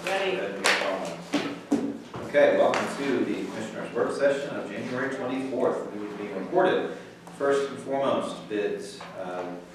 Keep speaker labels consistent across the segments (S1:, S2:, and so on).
S1: Ready.
S2: Okay, welcome to the Commissioners' Work Session of January 24th. We will be recorded. First and foremost, bids.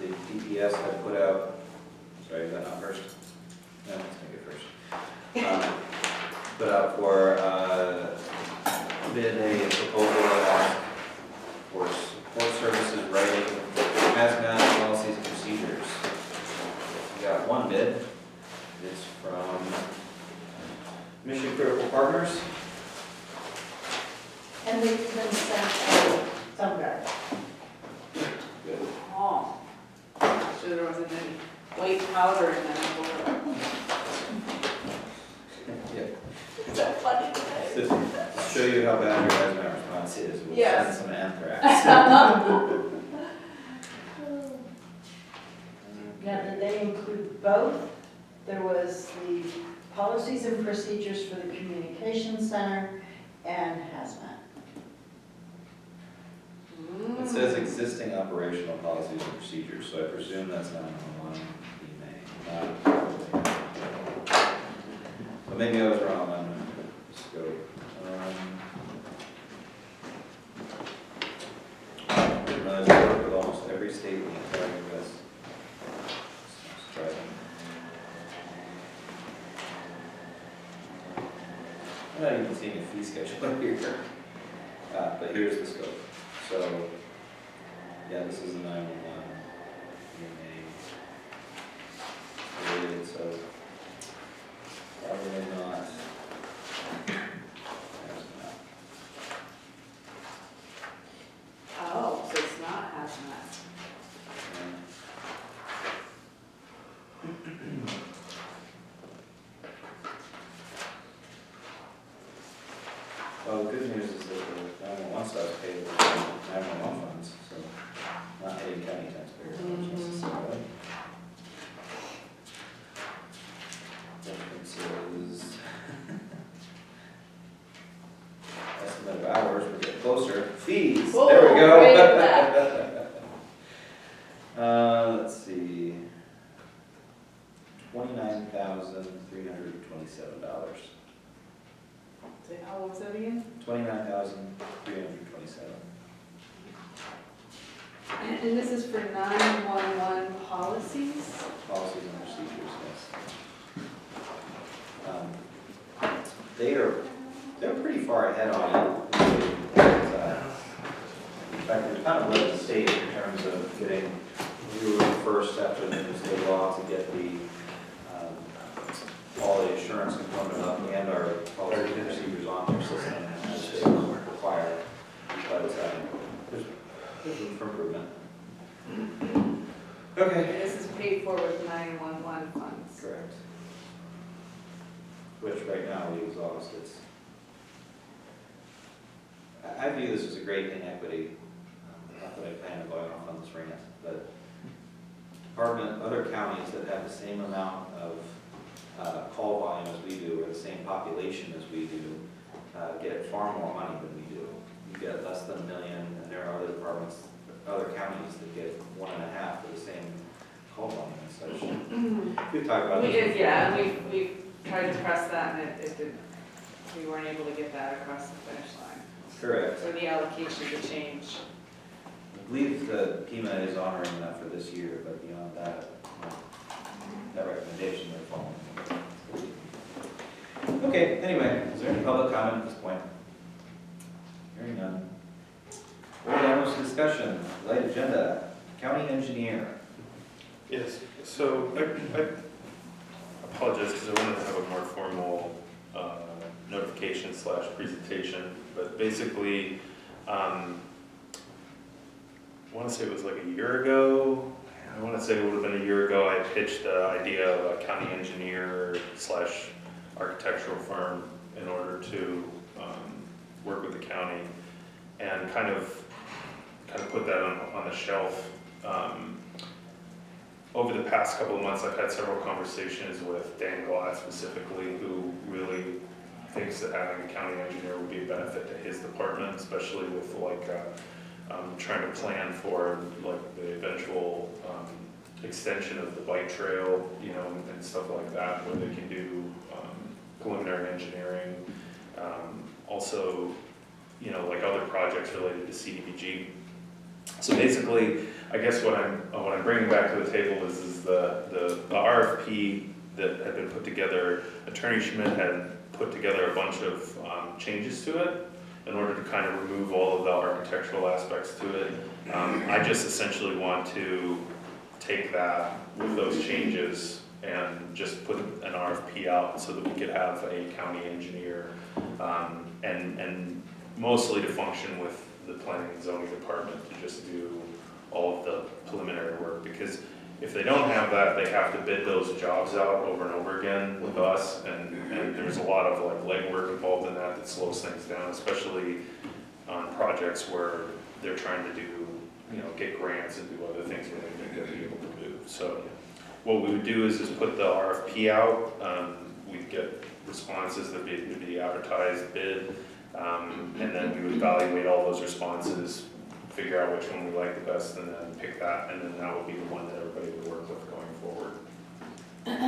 S2: The DPS had put out, sorry, is that not first? No, let's make it first. Put out for bid a proposal for support services writing Hazmat policies and procedures. We got one bid. It's from Mission Critical Partners.
S3: And they've been sent some guy.
S2: Good.
S1: Oh. Sure there wasn't any white powder in that.
S2: Yeah.
S1: Is that funny today?
S2: To show you how bad your Hazmat response is, we'll
S1: Yes.
S2: send some anthrax.
S3: Now, did they include both? There was the policies and procedures for the communication center and hazmat.
S2: It says existing operational policies and procedures, so I presume that's 911 email. But maybe I was wrong on the scope. I didn't realize I work with almost every state in the entire U.S. Surprising. I'm not even seeing a fee schedule here. But here's the scope. So, yeah, this is a 911 related, so probably not.
S1: Oh, so it's not hazmat.
S2: Well, the good news is that the 911 stuff is paid for 911 funds, so not hitting county taxpayers necessarily. Differences. Estimate of hours, we're getting closer. Fees,
S1: Whoa,
S2: there we go.
S1: right at
S2: Let's see. $29,327.
S1: Say, how was that again?
S2: $29,327.
S1: And this is for 911 policies?
S2: Policies and procedures, yes. They're pretty far ahead on it. In fact, we're kind of led the state in terms of getting, we were the first after the new state law to get the all the insurance component up and our policy and procedures on their system as they require. But there's room for improvement. Okay.
S1: And this is paid for with 911 funds.
S2: Correct. Which right now we exhaust. I view this as a great inequity. Not that I plan on going off on this rant, but other counties that have the same amount of call volume as we do, or the same population as we do, get far more money than we do. You get less than $1 million, and there are other departments, other counties that get 1.5 for the same call volume and such. We've talked about
S1: We
S2: this
S1: did,
S2: before.
S1: yeah, and we tried to press that and it didn't, we weren't able to get that across the finish line.
S2: Correct.
S1: So the allocation to change.
S2: I believe that PEMA is honoring that for this year, but beyond that, that recommendation they're following. Okay, anyway, is there any public comment at this point? Hearing none. ARPA Discussion, light agenda, county engineer.
S4: Yes, so I apologize because I wanted to have a more formal notification / presentation, but basically, I want to say it was like a year ago. I want to say it would have been a year ago. I pitched the idea of a county engineer / architectural firm in order to work with the county, and kind of put that on the shelf. Over the past couple of months, I've had several conversations with Dan Glass specifically, who really thinks that having a county engineer would be a benefit to his department, especially with trying to plan for the eventual extension of the bike trail, and stuff like that, where they can do engineering. Also, you know, like other projects related to CDBG. So basically, I guess what I'm bringing back to the table is the RFP that had been put together. Attorney Schmidt had put together a bunch of changes to it in order to kind of remove all of the architectural aspects to it. I just essentially want to take that with those changes and just put an RFP out so that we could have a county engineer and mostly to function with the planning and zoning department to just do all of the preliminary work, because if they don't have that, they have to bid those jobs out over and over again with us, and there's a lot of like legwork involved in that slows things down, especially on projects where they're trying to do, you know, get grants and do other things where they think they'll be able to do. So what we would do is just put the RFP out, we'd get responses that would be advertised, bid, and then we would evaluate all those responses, figure out which one we like the best, and then pick that, and then that would be the one that everybody would work with going forward.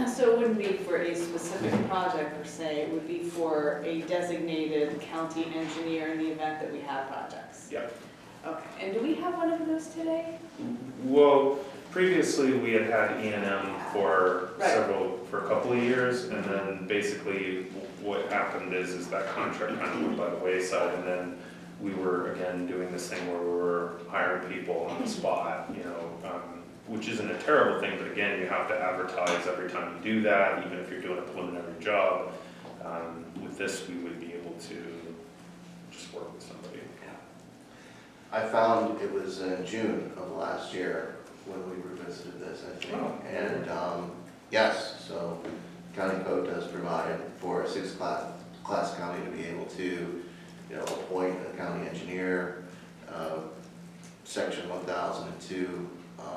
S1: So it wouldn't be for a specific project per se, it would be for a designated county engineer in the event that we have projects?
S4: Yeah.
S1: Okay, and do we have one of those today?
S4: Well, previously we had had E&M for
S1: Right.
S4: for a couple of years, and then basically what happened is that contract kind of went by the wayside, and then we were again doing this thing where we were hiring people on the spot, you know, which isn't a terrible thing, but again, you have to advertise every time you do that, even if you're doing a preliminary job. With this, we would be able to just work with somebody.
S5: I found it was in June of last year when we revisited this, I think.
S4: Oh.
S5: And yes, so county code does provide for a sixth class county to be able to, you know, appoint a county engineer. Section 1002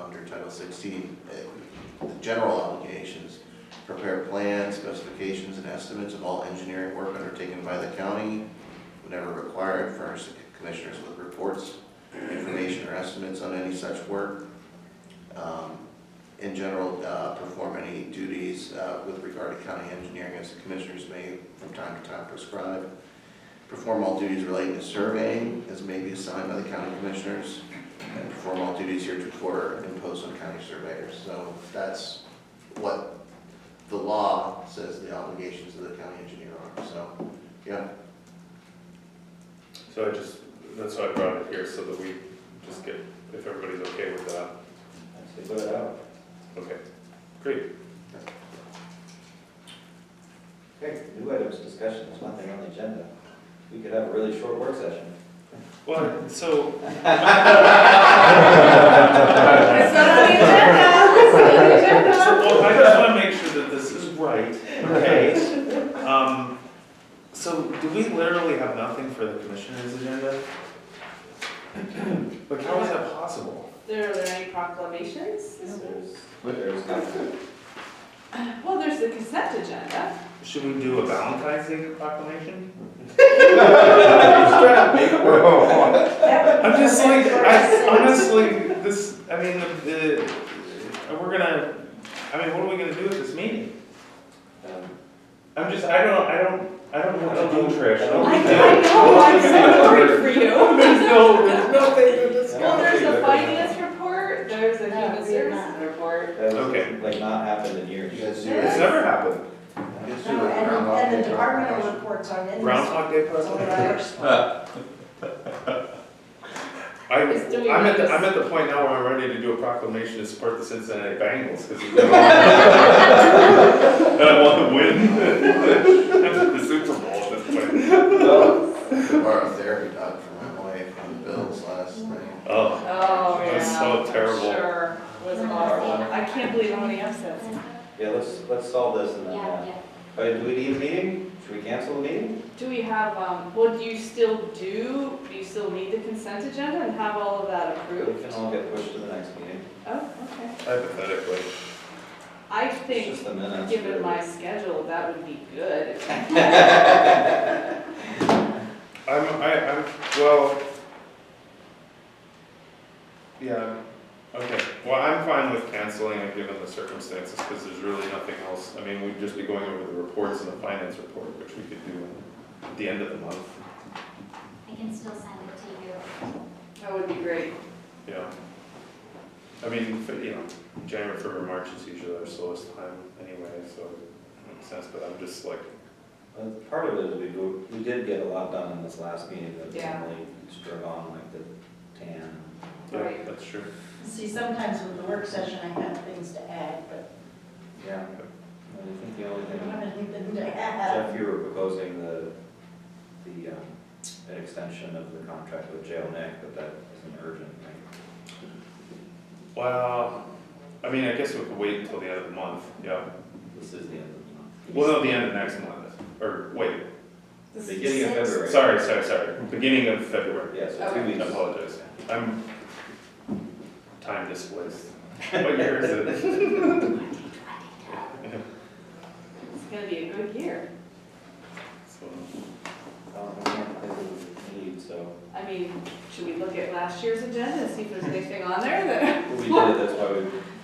S5: under Title 16, the general obligations, prepare plans, specifications, and estimates of all engineering work undertaken by the county. Whenever required, furnish the commissioners with reports, information, or estimates on any such work. In general, perform any duties with regard to county engineering as the commissioners may from time to time prescribe. Perform all duties relating to surveying as may be assigned by the county commissioners, and perform all duties heretofore imposed on county surveyors. So that's what the law says the obligations of the county engineer are. So, yeah.
S4: So that's why I brought it here, so that we just get, if everybody's okay with that.
S2: Let's put it out.
S4: Okay, great.
S2: Okay, new items discussion, there's nothing on the agenda. We could have a really short work session.
S4: Well, so.
S1: It's not on the agenda, it's not on the agenda.
S4: Well, I just want to make sure that this is right, okay? So do we literally have nothing for the commissioner's agenda? Like, how is that possible?
S1: Are there any proclamations?
S2: There's nothing.
S1: Well, there's the consent agenda.
S4: Should we do a Valentine's Day proclamation? I'm just like, honestly, this, I mean, we're gonna, I mean, what are we gonna do with this meeting? I don't know what to do, Trish.
S1: I know, I'm so worried for you.
S4: There's nothing to discuss.
S1: Well, there's a finance report, there's a human
S3: we
S1: services
S3: have not.
S1: report.
S2: That
S4: Okay.
S2: was like not happened in years.
S5: You guys do
S4: It's
S5: it.
S4: never happened.
S5: You guys do
S3: No,
S5: it.
S3: and the departmental reports on any.
S4: Groundhog Day proclamation? I'm at the point now where I'm ready to do a proclamation to support the Cincinnati Bengals, because and I want to win the Super Bowl at this point.
S5: Or a therapy dog from my wife on the Bills last night.
S4: Oh,
S1: Oh, yeah.
S4: That's so terrible.
S1: Sure, was awful. I can't believe how many upsets.
S2: Yeah, let's solve this and then, do we need a meeting? Should we cancel the meeting?
S1: Do we have, well, do you still need the consent agenda and have all of that
S2: We
S1: approved?
S2: can all get pushed to the next meeting.
S1: Oh, okay.
S4: hypothetically.
S1: I
S2: It's
S1: think,
S2: just a minute.
S1: given my schedule, that would be good.
S4: Well, yeah, okay. Well, I'm fine with canceling canceling it given the circumstances, because there's really nothing else. I mean, we'd just be going over the reports and the finance report, which we could do at the end of the month,
S6: I can still send it to you.
S1: That would be great.
S4: you know. I mean, January, February, March is usually our slowest time anyway, so it makes sense, but I'm just like,
S2: Part of it is we did get a lot done in this last meeting that was
S1: Yeah.
S2: really struck on, like the tan.
S4: yeah,
S1: Right.
S4: that's true.
S3: See, sometimes with the work session, I have things to add, but
S2: Yeah. I think the only
S3: I don't have
S2: thing,
S3: anything to add.
S2: Jeff, you were proposing an extension of the contract with Jail Nick, but that isn't urgent, right?
S4: Well, I mean, I guess we could wait until the end of the month, yeah.
S2: This is the end of the month.
S4: Well, no, the end of next month, or wait,
S1: This is
S2: Beginning of
S1: sixth.
S2: February.
S4: sorry, beginning of February.
S2: Yeah, so
S1: Okay.
S2: 2
S4: I
S2: weeks.
S4: apologize. I'm time displaced. What year is it?
S1: It's gonna be a good year.
S4: So,
S2: We can't pay the need, so.
S1: I mean, should we look at last year's agenda and see if there's anything on there that?
S2: We did it, that's why we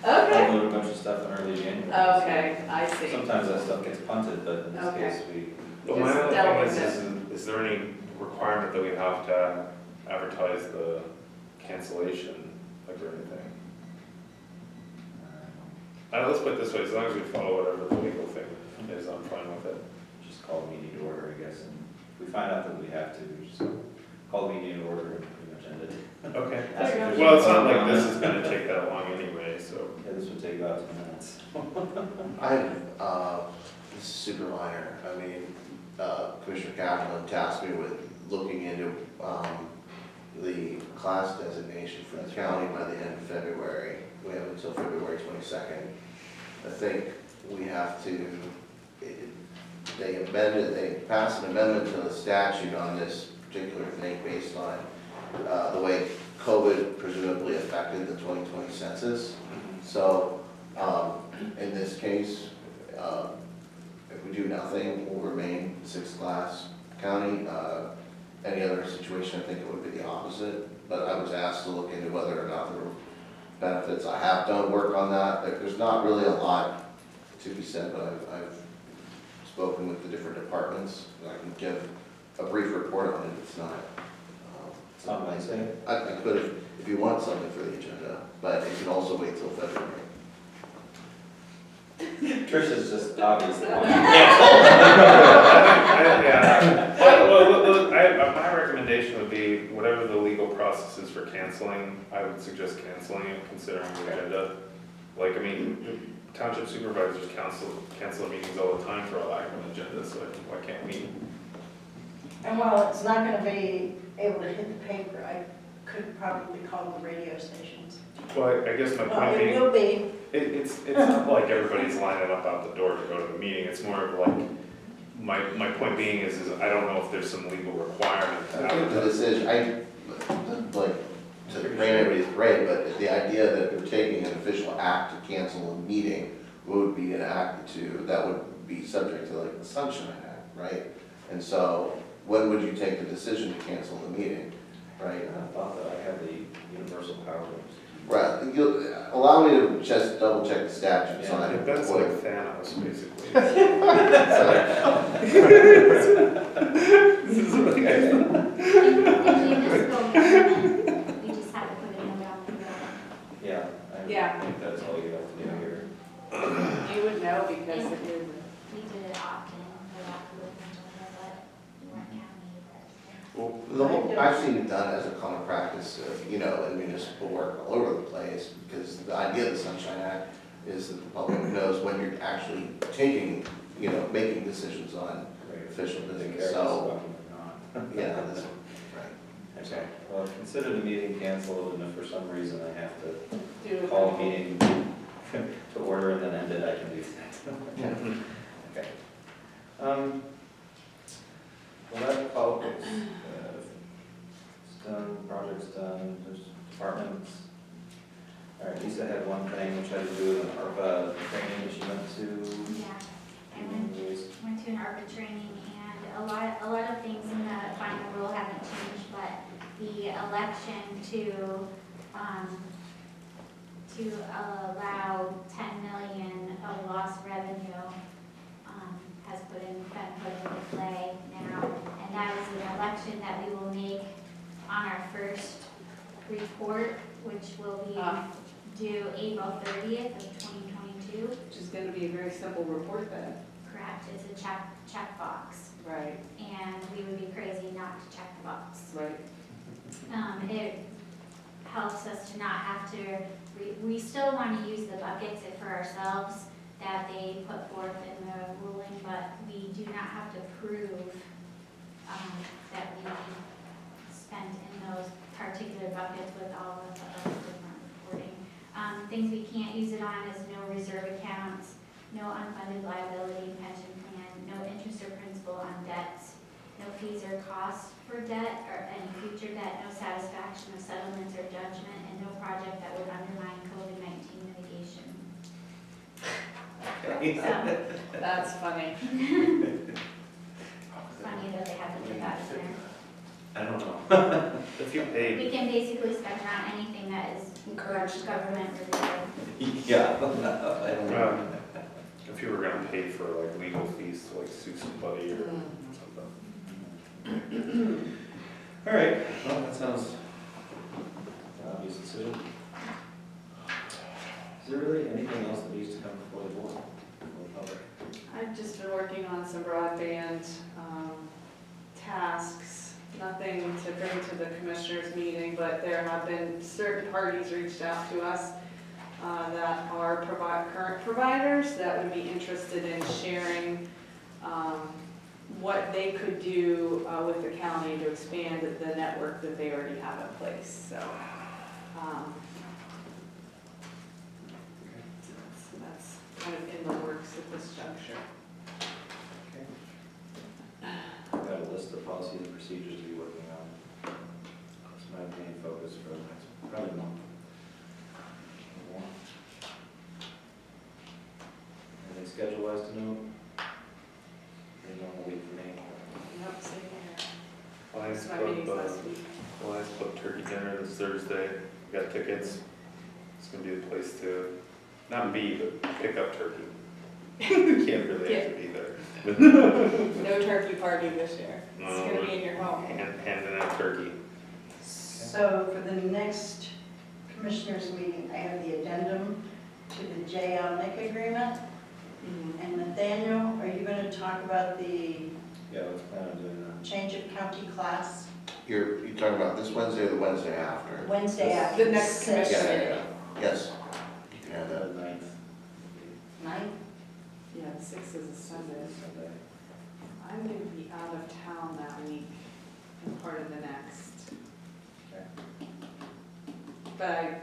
S1: Okay.
S2: downloaded a bunch of stuff in early January.
S1: Okay, I see.
S2: Sometimes that stuff gets punted, but in this
S1: Okay.
S2: case, we.
S4: But my
S1: Just
S4: other
S1: dealt
S4: thing
S1: with
S4: is there any requirement that we have to advertise the cancellation, like, or anything? Let's put it this way, as long as we follow whatever the legal thing is, I'm fine with it.
S2: Just call the meeting to order, I guess, and if we find out that we have to, we just call the meeting to order and pretty much end it.
S4: Okay.
S2: Ask if there's
S4: Well, it's
S2: any
S4: not like
S2: public
S4: this
S2: comment.
S4: is gonna take that long anyway, so.
S2: Yeah, this would take about 10 minutes.
S5: This is super minor. I mean, Commissioner Kaplan tasked me with looking into, the class designation for the county by the end of February. We have until February 22nd. I think we have to, they passed an amendment to the statute on this particular thing based on, the way COVID presumably affected the 2020 census. So, in this case, if we do nothing, we'll remain sixth class county. Any other situation, I think it would be the opposite, but I was asked to look into whether or not there were benefits. I have done work on that. There's not really a lot to be said, but I've spoken with the different departments. I can give a brief report on it. It's not.
S2: It's not Wednesday.
S5: I could if you want something for the agenda, but it can also wait till February.
S2: Trish is just obviously.
S4: Well, my recommendation would be whatever the legal process is for canceling, I would suggest canceling it, considering the agenda. Like, I mean, township supervisors cancel meetings all the time for a lack of an agenda, so why can't we?
S3: And while it's not gonna be able to hit the paper, I could probably call the radio stations.
S4: Well, I guess my
S3: Well,
S4: point
S3: it
S4: being,
S3: will be,
S4: it's not like everybody's lining up out the door to go to the meeting, it's more of like, my point being is I don't know if there's some legal requirement to
S5: I think the
S4: advertise.
S5: decision, like, to bring everybody's great, but the idea that we're taking an official act to cancel a meeting would be an act that would be subject to like the Sunshine Act, right? And so, when would you take the decision to cancel the meeting, right?
S2: I thought that I had the universal power.
S5: Right, allow me to just double check the statutes on it.
S4: That's like Thanos, basically. This is really good.
S6: In municipal government, we just have to put a note on the bill.
S2: Yeah,
S1: Yeah.
S2: I think that's all you have to do here.
S1: You would know because it is.
S6: We did it often, we have to look into it, but we weren't counting it.
S4: Well,
S5: The whole, I've seen it done as a common practice, in municipal work all over the place, because the idea of the Sunshine Act is that the public knows when you're actually taking, making decisions on official business, so, yeah, that's, right.
S2: Okay, well, consider the meeting canceled, and if for some reason I have to
S1: Do
S2: call a meeting to order and then end it, I can do that. Okay. Well, that follows, it's done, project's done, there's departments. All right, Lisa had one thing which had to do with an ARPA training that she went to.
S6: Yeah, I went to an ARPA training, and a lot of things in the final rule haven't changed, but the election to to allow 10 million of lost revenue has been put into play now. And that is an election that we will make on our first report, which will be due April 30th of 2022.
S1: Which is gonna be a very simple report then.
S6: Correct, it's a check box,
S1: Right,
S6: and we would be crazy not to check the box.
S1: right.
S6: It helps us to not have to, we still want to use the buckets for ourselves that they put forth in the ruling, but we do not have to prove that we spent in those particular buckets with all of the different reporting. Things we can't use it on is no reserve accounts, no unfunded liability pension plan, no interest or principal on debts, no fees or costs for debt or any future debt, no satisfaction of settlements or judgment, and no project that would undermine COVID-19 mitigation. So,
S1: That's funny.
S6: funny that they have to put that in there.
S2: I don't know.
S4: If you paid,
S6: We can basically spend around anything that is
S1: Encouraged.
S6: government related.
S2: Yeah. I don't know.
S4: if you were gonna pay for like legal fees to like sue somebody or something.
S2: All right, well, that sounds an obvious decision. Is there really anything else that needs to come before the board, before the public?
S1: I've just been working on some broadband tasks, nothing to bring to the commissioners meeting, but there have been certain parties reached out to us that are current providers that would be interested in sharing what they could do with the county to expand the network that they already have in place, so. So that's kind of in the works at this juncture.
S2: I've got a list of policies and procedures to be working on. That's my main focus for the next, probably month. Anything schedule-wise to know? Pretty normal week for me.
S1: Yep, same here.
S4: Lions
S1: That's my meetings
S4: Club,
S1: last week.
S4: Lions Club turkey dinner this Thursday. We got tickets. It's gonna be the place to, not be, but pick up turkey. You can't really actually be there.
S1: No turkey party this year. It's
S4: No,
S1: gonna be in your home.
S4: Handing out turkey.
S3: So for the next commissioners meeting, I have the addendum to the JL-NIC agreement. And Nathaniel, are you going to talk about the
S2: Yeah, let's plan on doing that.
S3: change of county class
S5: You're talking about this Wednesday or the Wednesday after?
S3: Wednesday after?
S1: The next
S3: sixth?
S5: Yeah,
S1: commission.
S5: yeah, yeah. Yes, you can have that.
S2: The 9th.
S3: Ninth?
S1: Yeah, the 6th is a Sunday.
S2: Sunday.
S1: I'm gonna be out of town that week and part of the next.
S2: Okay.
S1: But I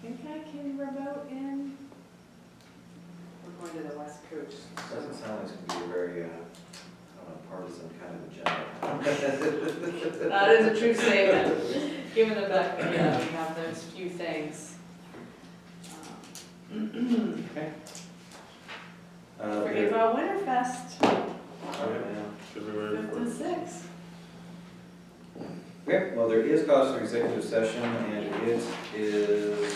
S1: think I can remote in. We're going to the West Coast.
S2: Doesn't sound like it's gonna be a very, I don't know, partisan kind of agenda.
S1: That is a true statement, given the fact that, yeah, we have those few things.
S2: Okay.
S1: Forget about Winterfest,
S2: All right, now.
S4: Should be ready
S1: 5th
S4: for
S1: and 6th.
S2: Okay, well, there is cause for executive session, and it is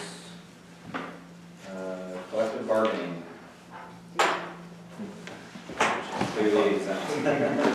S2: collective bargaining. Clearly exempt.